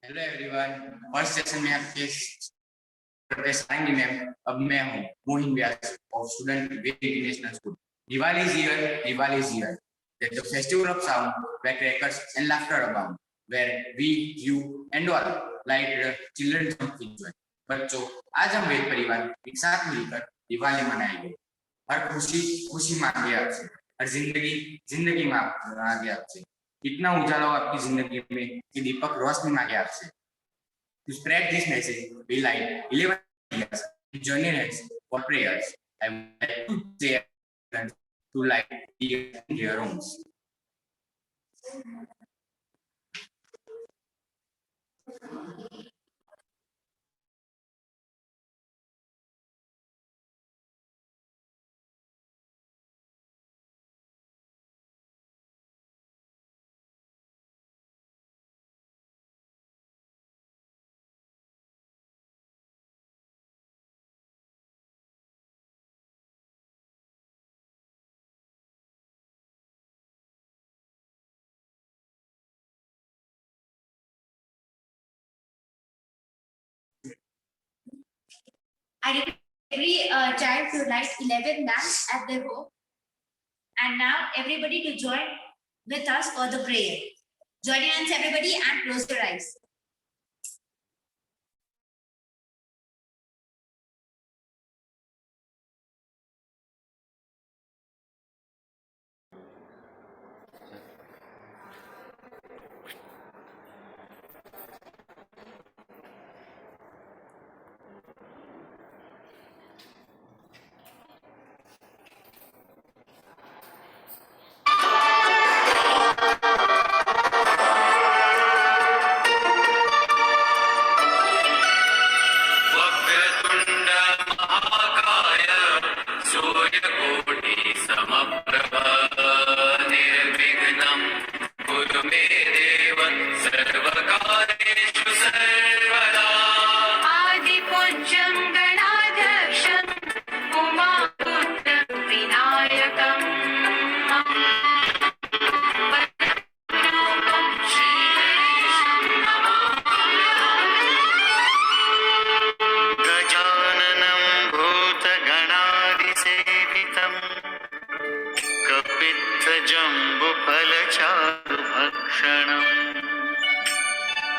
Hello everyone, first session में आपके आएंगे मैम। अब मैं हूँ Mohin Vyas of student international school. Diwali is here, Diwali is here. That's the festival of sound where crackers and laughter abound, where we, you and all like children jump with joy. बच्चों, आज हम वेद परिवार एक साथ मिलकर दिवाली मनाएंगे। हर खुशी खुशी मांगे आपसे, हर जिंदगी जिंदगी मांगे आपसे। इतना उजाला हो आपकी जिंदगी में कि दीपक रोशनी मांगे आपसे। To spread this message, we light 11 years joining us for prayers. I would like to say to light their rooms. I request every child to light 11 lamps at their home. And now everybody to join with us for the prayer. Join your hands everybody and close your eyes.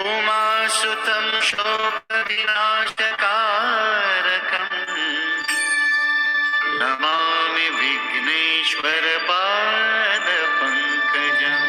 उमासुतं शोकविनाशकारकम् Namami विघ्नेश्वरपादपङ्कजम्।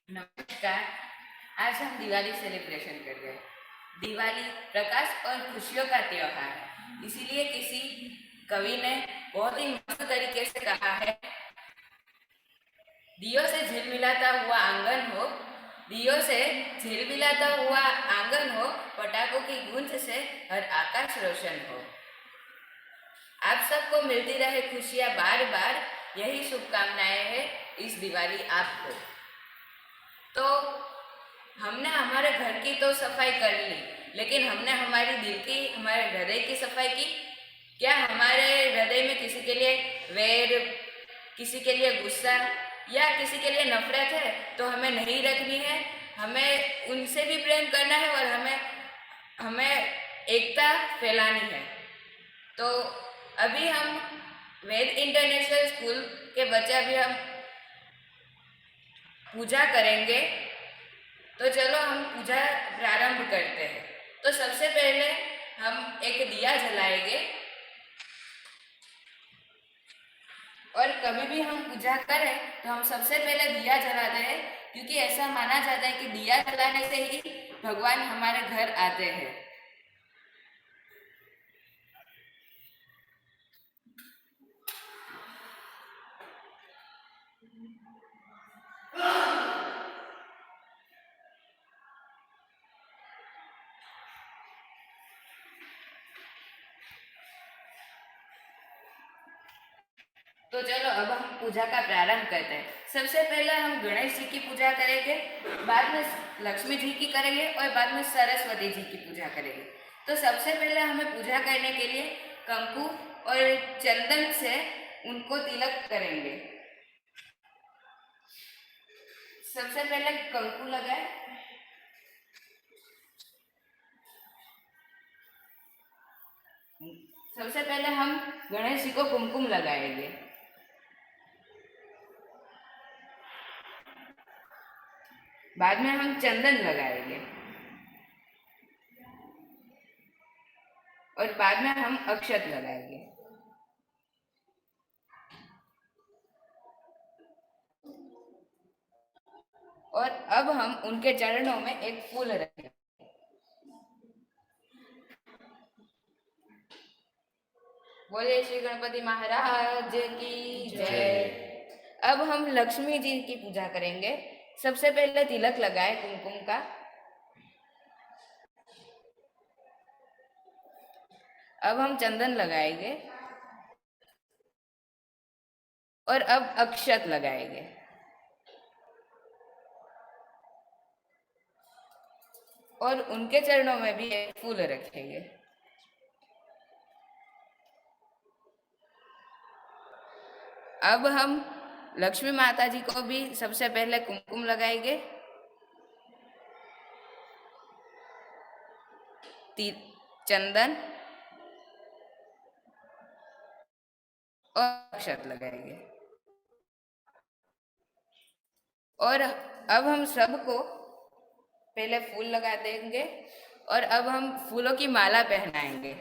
नमस्कार। आज हम Diwali celebration कर रहे हैं। दिवाली प्रकाश और खुशियों का त्योहार है, इसीलिए किसी कवि ने बहुत ही मस्त तरीके से कहा है, दियों से झिलमिलाता हुआ आंगन हो, दियों से झिलमिलाता हुआ आंगन हो, पटाखों की गूंज से हर आकाश रोशन हो। आप सबको मिलती रहे खुशियां बार बार, यही शुभकामनाएं हैं इस दिवाली आपको। तो हमने हमारे घर की तो सफाई कर ली, लेकिन हमने हमारी दिल की, हमारे हृदय की सफाई की? क्या हमारे हृदय में किसी के लिए वैर, किसी के लिए गुस्सा या किसी के लिए नफरत है? तो हमें नहीं रखनी है। हमें उनसे भी प्रेम करना है और हमें एकता फैलानी है। तो अभी हम वेद इंटरनेशनल स्कूल के बच्चे अभी हम पूजा करेंगे। तो चलो हम पूजा प्रारंभ करते हैं। तो सबसे पहले हम एक दिया जलाएंगे, और कभी भी हम पूजा करें तो हम सबसे पहले दिया जलाते हैं, क्योंकि ऐसा माना जाता है कि दिया जलाने से ही भगवान हमारे घर आते हैं। तो चलो अब हम पूजा का प्रारंभ करते हैं। सबसे पहले हम गणेश जी की पूजा करेंगे, बाद में लक्ष्मी जी की करेंगे और बाद में सरस्वती जी की पूजा करेंगे। तो सबसे पहले हमें पूजा करने के लिए कंकु और चंदन से उनको तिलक करेंगे। सबसे पहले कंकु लगाए, सबसे पहले हम गणेश जी को कुमकुम लगाएंगे। बाद में हम चंदन लगाएंगे और बाद में हम अक्षत लगाएंगे। और अब हम उनके चरणों में एक फूल रखेंगे। बोले श्री गणपति महाराज की जय। अब हम लक्ष्मी जी की पूजा करेंगे। सबसे पहले तिलक लगाए कुमकुम का, अब हम चंदन लगाएंगे और अब अक्षत लगाएंगे। और उनके चरणों में भी एक फूल रखेंगे। अब हम लक्ष्मी माता जी को भी सबसे पहले कुमकुम लगाएंगे, चंदन और अक्षत लगाएंगे। और अब हम सबको पहले फूल लगा देंगे और अब हम फूलों की माला पहनाएंगे।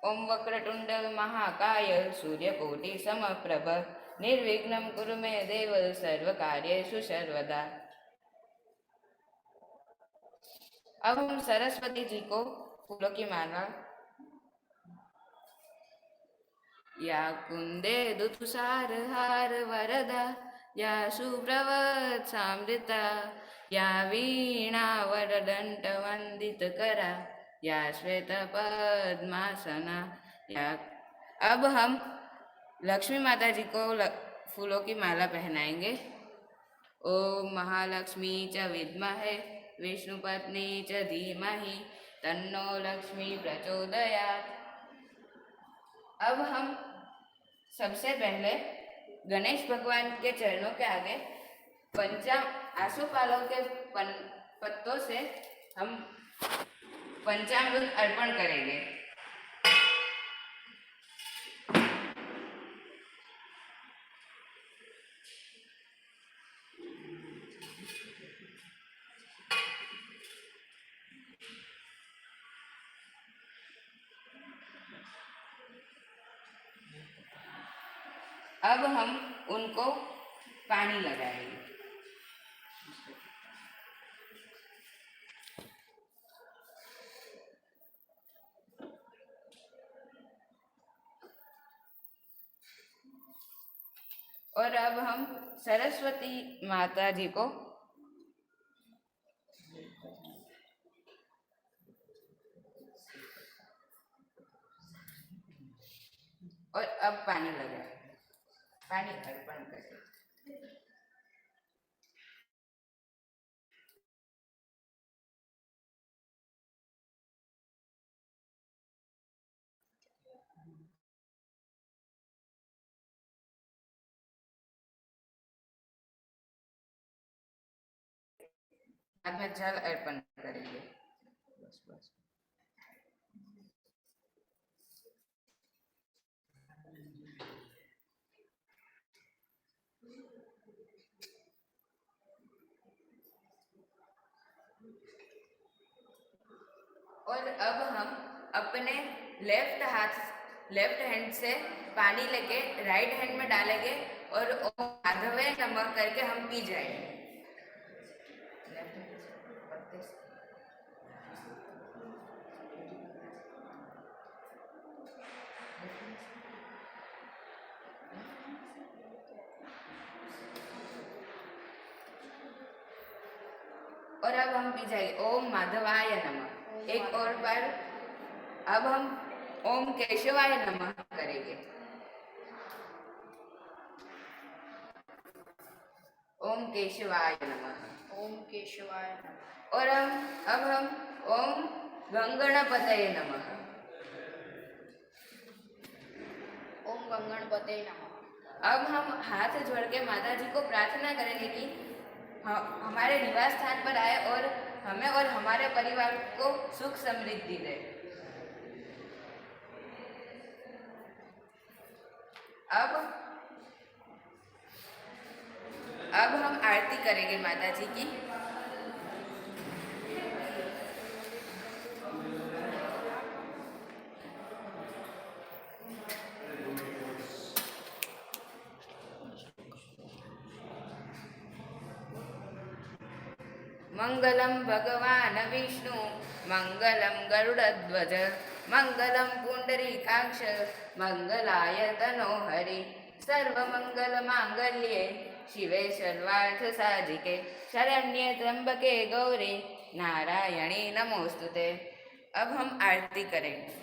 ओम वक्रतुंड महाकाय सूर्यकोटि समप्रभ निर्विघ्नं कुरु मे देव सर्वकार्येषु सर्वदा। अब हम सरस्वती जी को फूलों की माला, या कुंदे दुतुषार हार वरदा, या सुप्रवत सामृता, या वीणा वरदंड वंदित करा, या श्वेत पद्मासना, या। अब हम लक्ष्मी माता जी को फूलों की माला पहनाएंगे। ओम महालक्ष्मी च विद्महे विष्णुपत्नी च धीमहि तन्नो लक्ष्मी प्रचोदयात्। अब हम सबसे पहले गणेश भगवान के चरणों के आगे आसोपालव के पत्तों से हम पंचामृत अर्पण करेंगे। अब हम उनको पानी लगाएंगे। और अब हम सरस्वती माता जी को और अब पानी लगाएंगे, पानी अर्पण करें। हाथ में जल अर्पण करेंगे। बस बस। और अब हम अपने लेफ्ट हैंड से पानी लेके राइट हैंड में डालेंगे और ओम माधवे नमः करके हम पी जाएंगे। और अब हम पी जाएंगे ओम माधवाय नमः। एक और बार अब हम ओम केशवाय नमः करेंगे। ओम केशवाय नमः। ओम केशवाय नमः। और अब हम ओम गंगणपतये नमः। ओम गंगणपते नमः। अब हम हाथ जोड़ के माता जी को प्रार्थना करेंगे कि हमारे निवास स्थान पर आए और हमें और हमारे परिवार को सुख समृद्धि दे। अब हम आरती करेंगे माता जी की। मंगलम भगवान विष्णु मंगलम गरुड़ध्वज मंगलम पुंडरीकाक्ष मंगलाय तनो हरि सर्वमंगल मांगल्ये शिवे सर्वार्थ साधिके शरण्ये त्र्यंबके गौरी नारायणी नमोस्तुते। अब हम आरती करेंगे।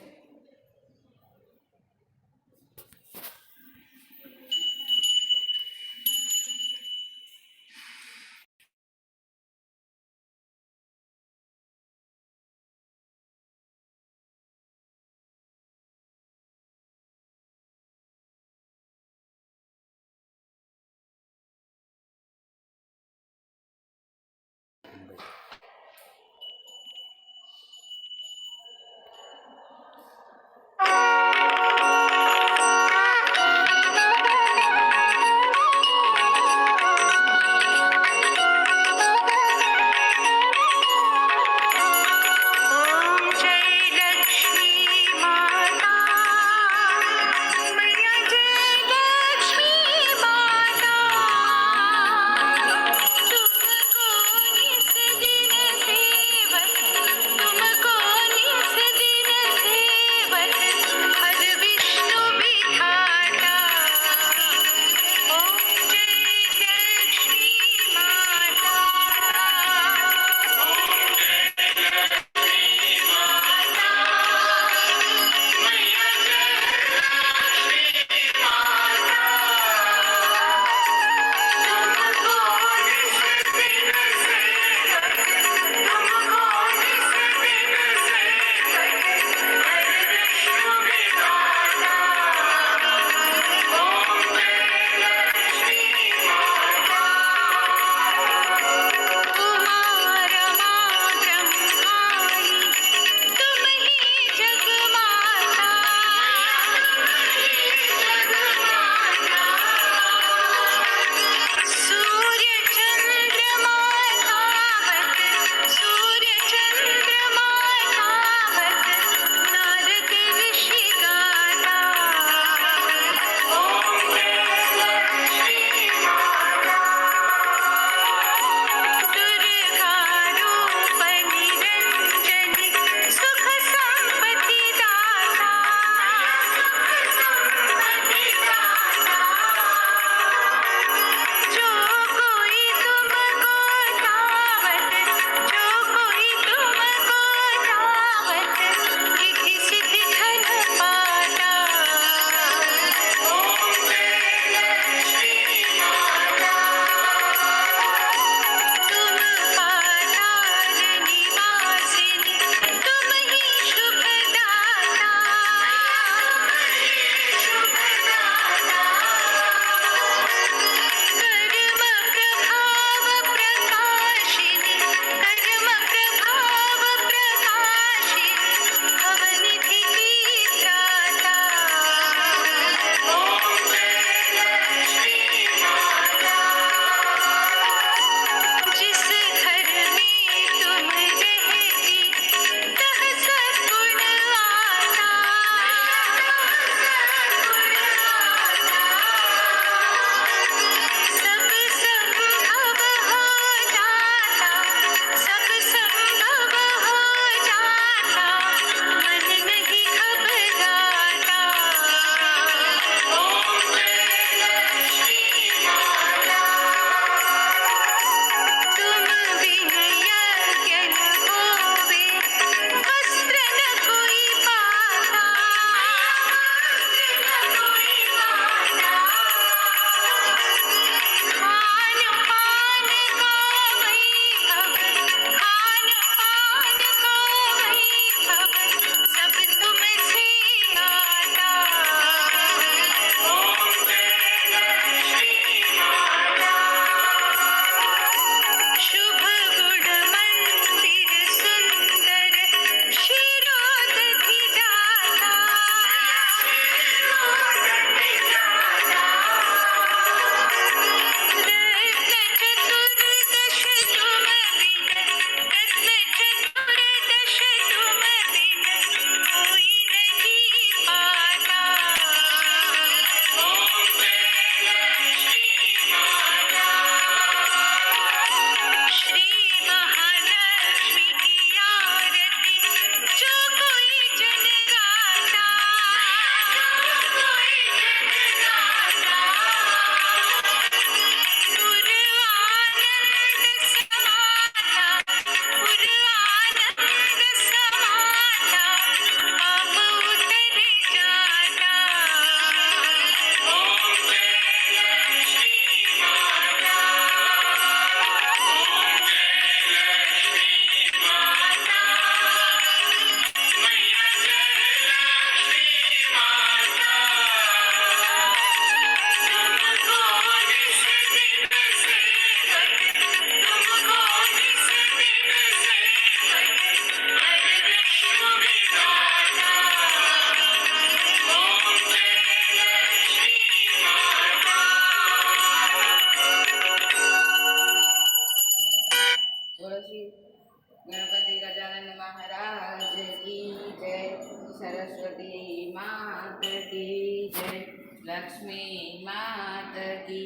मात की जय, लक्ष्मी मात की।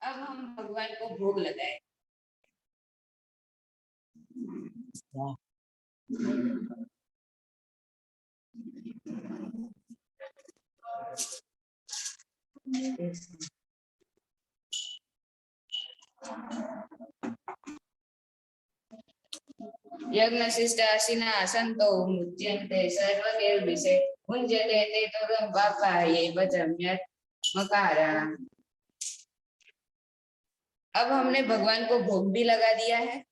अब हम भगवान को भोग लगाए। यज्ञशिष्टाशिना सन्तो मुच्यन्ते सर्वकिल्बिषे भुञ्जते ते तुरं पापाये भजम्यत् मकारा। अब हमने भगवान को भोग भी लगा दिया है।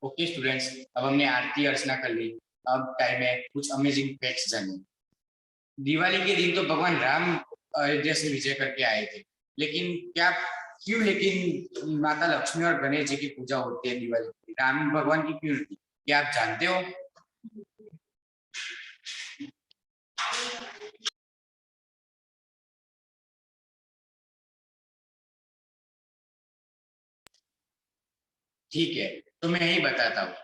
ओके स्टूडेंट्स, अब हमने आरती अर्चना कर ली। अब टाइम है कुछ अमेजिंग फैक्ट्स जाने। दिवाली के दिन तो भगवान राम अयोध्या से विजय करके आए थे, लेकिन क्या क्यों लेकिन माता लक्ष्मी और गणेश जी की पूजा होती है दिवाली की? राम भगवान की क्यों होती? क्या आप जानते हो? ठीक है, तो मैं यही बताता हूँ।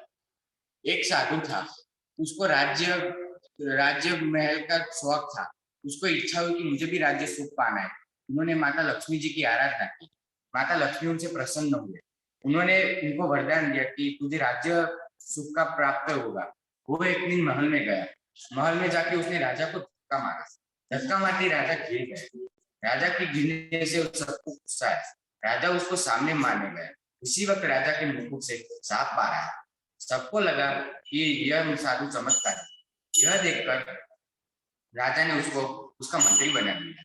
एक साधु था, उसको राज्य राज्य महल का शौक था। उसको इच्छा हुई कि मुझे भी राज्य सुख पाना है। उन्होंने माता लक्ष्मी जी की आराधना की। माता लक्ष्मी उनसे प्रसन्न हुए। उन्होंने उनको वरदान दिया कि तुझे राज्य सुख का प्राप्त होगा। वो एक दिन महल में गया। महल में जाके उसने राजा को धक्का मारा। धक्का मारते राजा गिर गए। राजा के गिरने से सबको गुस्सा है। राजा उसको सामने मारने गया। उसी वक्त राजा के मुख से सांप आ रहा है। सबको लगा कि यह साधु चमत्कार है। यह देखकर राजा ने उसको उसका मंत्री बना दिया।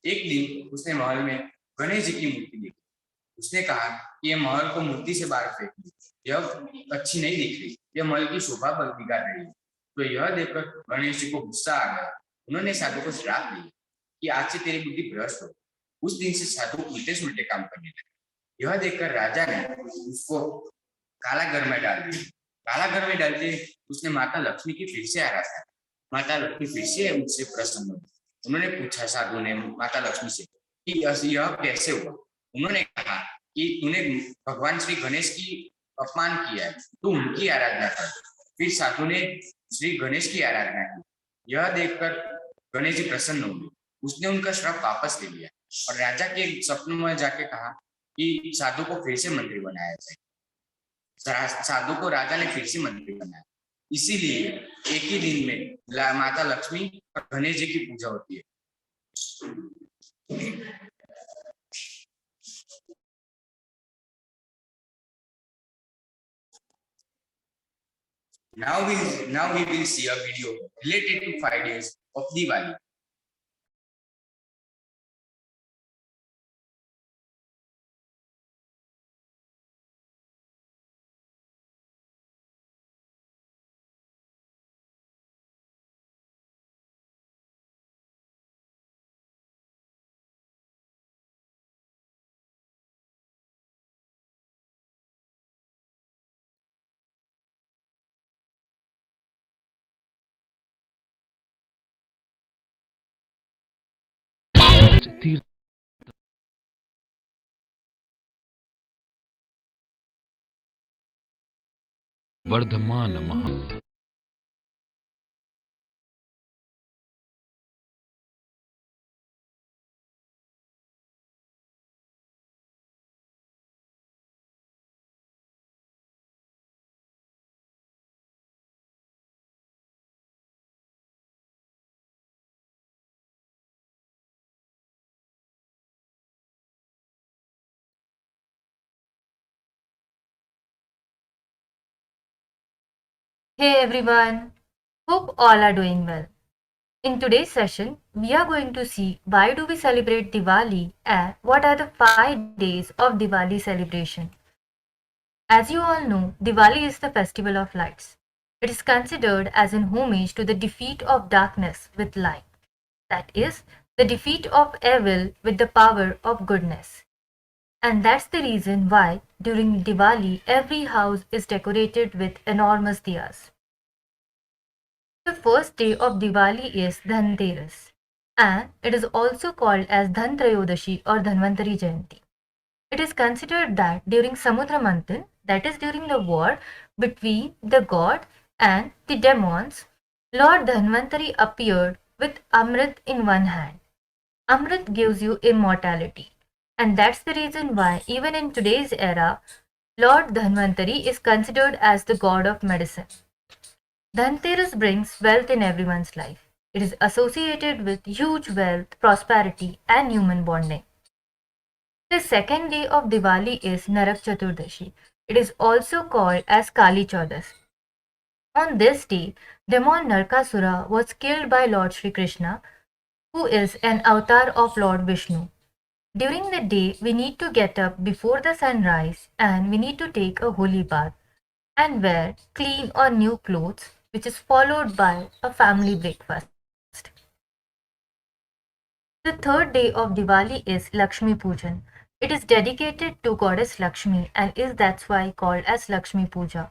एक दिन उसने महल में गणेश जी की मूर्ति देखी। उसने कहा कि यह महल को मूर्ति से बाहर फेंक दी, यह अच्छी नहीं दिख रही, यह महल की शोभा बिगाड़ रही है। तो यह देखकर गणेश जी को गुस्सा आ गया। उन्होंने साधु को श्राप दिया कि आज से तेरी बुद्धि भ्रष्ट हो। उस दिन से साधु उल्टे सुलटे काम करने लगे। यह देखकर राजा ने उसको कारागार में डाल दिया। कारागार में डालते उसने माता लक्ष्मी की फिर से आराधना। माता लक्ष्मी फिर से उससे प्रसन्न हुई। उन्होंने पूछा साधु ने माता लक्ष्मी से कि यह कैसे हुआ। उन्होंने कहा कि तूने भगवान श्री गणेश की अपमान किया है, तू उनकी आराधना कर। फिर साधु ने श्री गणेश की आराधना की। यह देखकर गणेश जी प्रसन्न हुए। उसने उनका श्राप वापस ले लिया और राजा के सपनों में जाके कहा कि साधु को फिर से मंत्री बनाया जाए। साधु को राजा ने फिर से मंत्री बनाया। इसीलिए एक ही दिन में माता लक्ष्मी और गणेश जी की पूजा होती है। Now we will see a video related to 5 days of Diwali. तीर्थ वर्धमान नमः। Hey everyone, hope all are doing well. In today's session, we are going to see why do we celebrate Diwali and what are the 5 days of Diwali celebration. As you all know, Diwali is the festival of lights. It is considered as an homage to the defeat of darkness with light. That is, the defeat of evil with the power of goodness. And that's the reason why during Diwali every house is decorated with enormous diyas. The first day of Diwali is Dhanteras, and it is also called as Dhantrayodashi or Dhanvantari Jayanti. It is considered that during Samudra Manthan, that is during the war between the god and the demons, Lord Dhanvantari appeared with Amrit in one hand. Amrit gives you immortality, and that's the reason why even in today's era, Lord Dhanvantari is considered as the god of medicine. Dhanteras brings wealth in everyone's life. It is associated with huge wealth, prosperity, and human bonding. The second day of Diwali is Narak Chaturdashi. It is also called as Kali Chaudas. On this day, demon Narkasura was killed by Lord Sri Krishna, who is an avatar of Lord Vishnu. During the day, we need to get up before the sunrise and we need to take a holy bath and wear clean or new clothes, which is followed by a family breakfast. The third day of Diwali is Lakshmi Pujan. It is dedicated to goddess Lakshmi and is that's why called as Lakshmi Puja.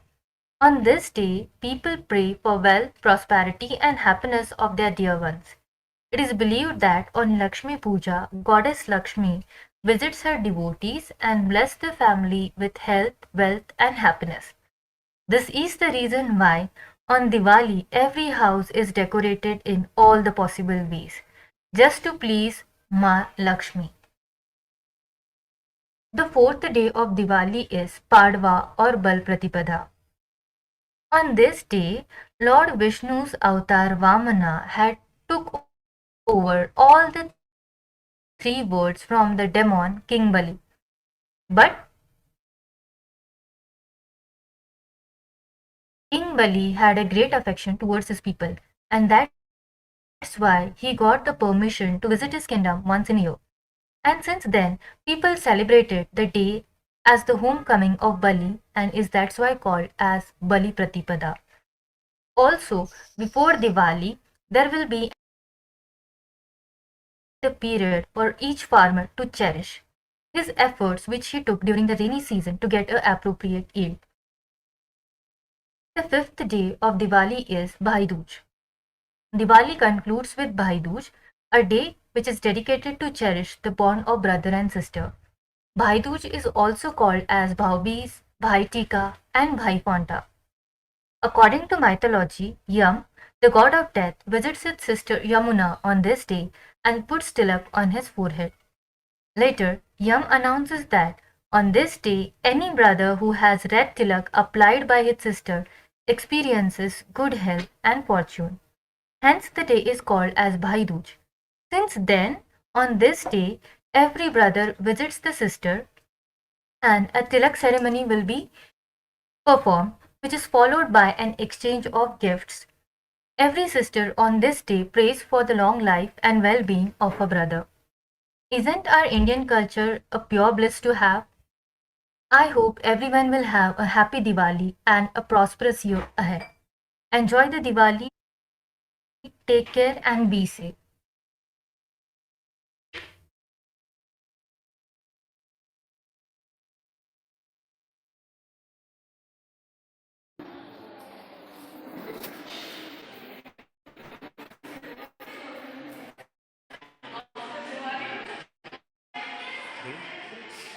On this day, people pray for wealth, prosperity and happiness of their dear ones. It is believed that on Lakshmi Puja, goddess Lakshmi visits her devotees and bless the family with health, wealth and happiness. This is the reason why on Diwali every house is decorated in all the possible ways, just to please Ma Lakshmi. The fourth day of Diwali is Padwa or Bal Pratipada. On this day, Lord Vishnu's avatar Vamana had took over all the three words from the demon King Bali. But King Bali had a great affection towards his people, and that's why he got the permission to visit his kingdom once in a year. And since then, people celebrated the day as the homecoming of Bali and is that's why called as Bali Pratipada. Also, before Diwali, there will be the period for each farmer to cherish his efforts which he took during the rainy season to get an appropriate yield. The fifth day of Diwali is Bhai Dooj. Diwali concludes with Bhai Dooj, a day which is dedicated to cherish the bond of brother and sister. Bhai Dooj is also called as Bhau Beez, Bhai Tika and Bhai Phonta. According to mythology, Yam, the god of death, visits his sister Yamuna on this day and puts tilak on his forehead. Later, Yam announces that on this day, any brother who has red tilak applied by his sister experiences good health and fortune. Hence, the day is called as Bhai Dooj. Since then, on this day, every brother visits the sister and a tilak ceremony will be performed, which is followed by an exchange of gifts. Every sister on this day prays for the long life and well-being of her brother. Isn't our Indian culture a pure bliss to have? I hope everyone will have a happy Diwali and a prosperous year ahead. Enjoy the Diwali, take care and be safe.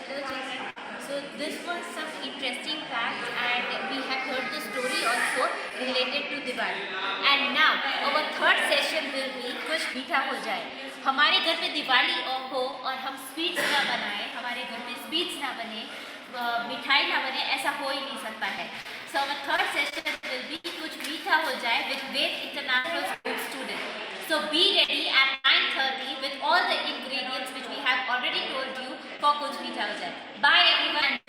Hello children. So this was some interesting facts and we have heard the story also related to Diwali. And now our third session will be कुछ मीठा हो जाए. हमारे घर में दिवाली हो और हम स्वीट्स ना बनाएं, हमारे घर में स्वीट्स ना बने, मिठाई ना बने, ऐसा हो ही नहीं सकता है. So our third session will be कुछ मीठा हो जाए with Ved International School students. So be ready at 9:30 with all the ingredients which we have already told you for Kuch Meetha Ho Jaye. Bye everyone.